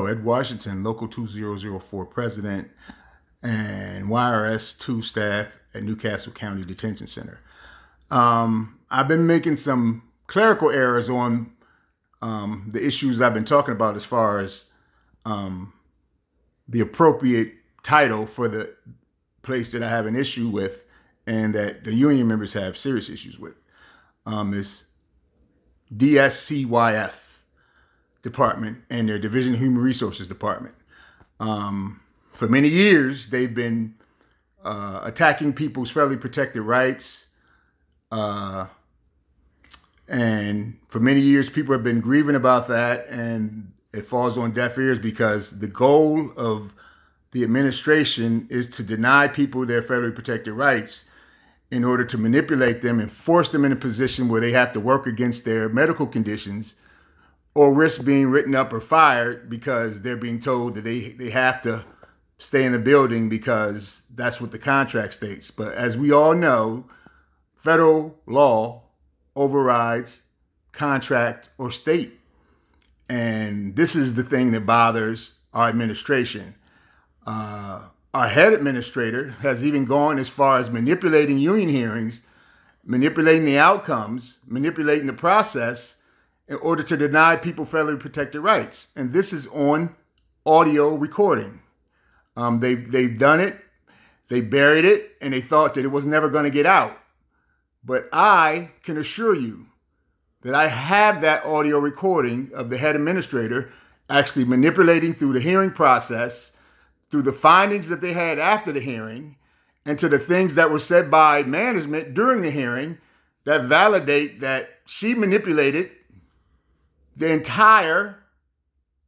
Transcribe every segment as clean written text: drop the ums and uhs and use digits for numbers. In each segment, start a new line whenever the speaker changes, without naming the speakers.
Ed Washington, Local 2004 President and YRS 2 staff at Newcastle County Detention Center. I've been making some clerical errors on the issues I've been talking about as far as the appropriate title for the place that I have an issue with and that the union members have serious issues with. Is Dscyf department and their Division of Human Resources department. For many years, they've been attacking people's federally protected rights. And for many years, people have been grieving about that, and it falls on deaf ears because the goal of the administration is to deny people their federally protected rights in order to manipulate them and force them in a position where they have to work against their medical conditions or risk being written up or fired because they're being told that they have to stay in the building because that's what the contract states. But as we all know, federal law overrides contract or state. And this is the thing that bothers our administration. Our head administrator has even gone as far as manipulating union hearings, manipulating the outcomes, manipulating the process in order to deny people federally protected rights. And this is on audio recording. They've done it, they buried it, and they thought that it was never going to get out. But I can assure you that I have that audio recording of the head administrator actually manipulating through the hearing process, through the findings that they had after the hearing, and to the things that were said by management during the hearing that validate that she manipulated the entire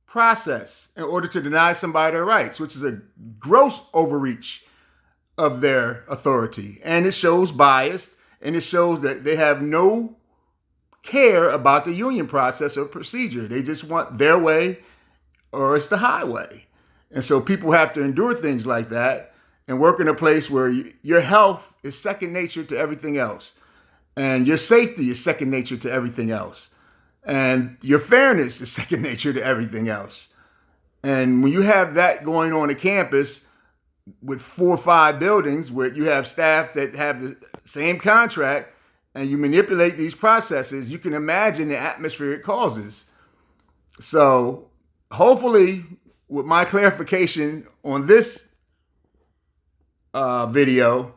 process in order to deny somebody their rights, which is a gross overreach of their authority. And it shows bias, and it shows that they have no care about the union process or procedure. They just want their way or it's the highway. And so people have to endure things like that and work in a place where your health is second nature to everything else. And your safety is second nature to everything else. And your fairness is second nature to everything else. And when you have that going on campus with 4 or 5 buildings where you have staff that have the same contract and you manipulate these processes, you can imagine the atmosphere it causes. So hopefully with my clarification on this video,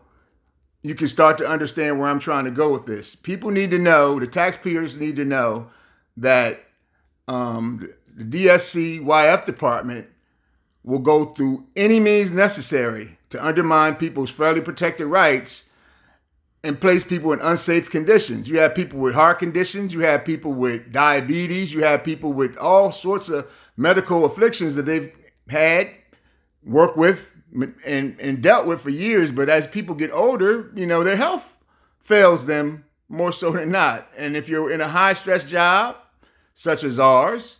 you can start to understand where I'm trying to go with this. People need to know, the taxpayers need to know that the Dscyf department will go through any means necessary to undermine people's federally protected rights and place people in unsafe conditions. You have people with heart conditions, you have people with diabetes, you have people with all sorts of medical afflictions that they've had, worked with, and dealt with for years. But as people get older, their health fails them more so than not. And if you're in a high stress job, such as ours,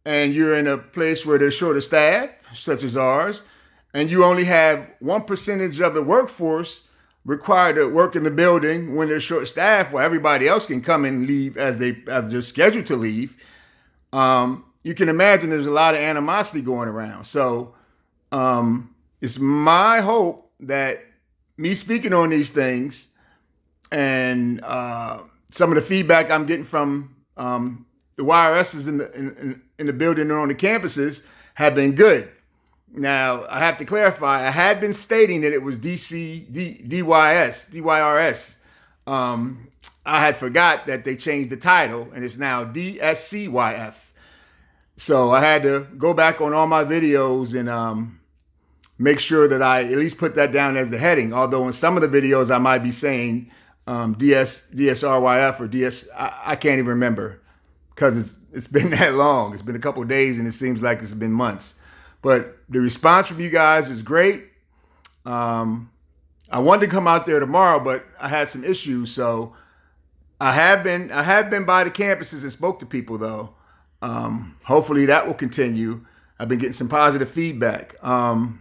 and you're in a place where there's short of staff, such as ours, and you only have 1% of the workforce required to work in the building when they're short staff, while everybody else can come and leave as they're scheduled to leave, you can imagine there's a lot of animosity going around. So it's my hope that me speaking on these things and some of the feedback I'm getting from the YRSs in the building and on the campuses have been good. Now, I have to clarify, I had been stating that it was DYRS. I had forgot that they changed the title, and it's now Dscyf. So I had to go back on all my videos and make sure that I at least put that down as the heading. Although in some of the videos I might be saying DSRYF or DS, I can't even remember because it's been that long. It's been a couple of days and it seems like it's been months. But the response from you guys is great. I wanted to come out there tomorrow, but I had some issues. So I have been by the campuses and spoke to people though. Hopefully that will continue. I've been getting some positive feedback. An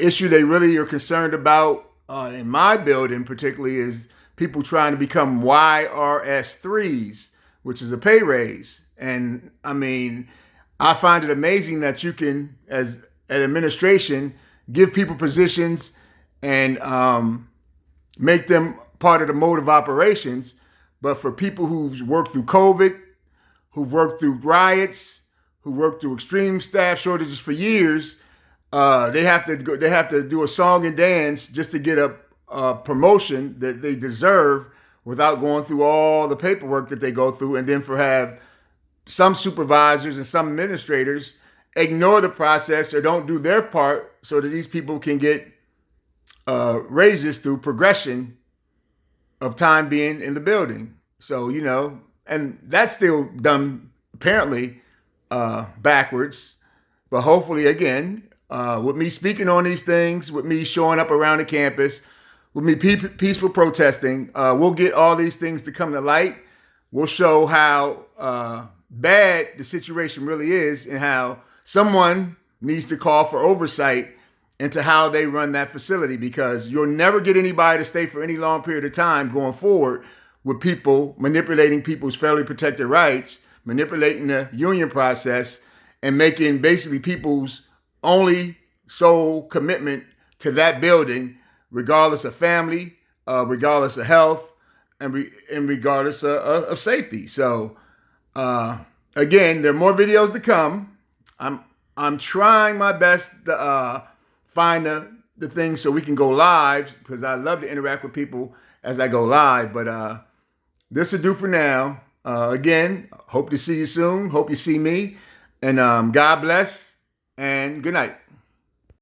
issue they really are concerned about in my building particularly is people trying to become YRS3s, which is a pay raise. And I mean, I find it amazing that you can, as an administration, give people positions and make them part of the mode of operations. But for people who've worked through COVID, who've worked through riots, who worked through extreme staff shortages for years, they have to do a song and dance just to get a promotion that they deserve without going through all the paperwork that they go through, and then have some supervisors and some administrators ignore the process or don't do their part so that these people can get raises through progression of time being in the building. So, and that's still done apparently backwards. But hopefully, again, with me speaking on these things, with me showing up around the campus, with me peaceful protesting, we'll get all these things to come to light. We'll show how bad the situation really is and how someone needs to call for oversight into how they run that facility, because you'll never get anybody to stay for any long period of time going forward with people manipulating people's federally protected rights, manipulating the union process, and making basically people's only sole commitment to that building, regardless of family, regardless of health, and regardless of safety. So, again, there are more videos to come. I'm trying my best to find the things so we can go live, because I love to interact with people as I go live. But this will do for now. Again, hope to see you soon. Hope you see me. And God bless and good night.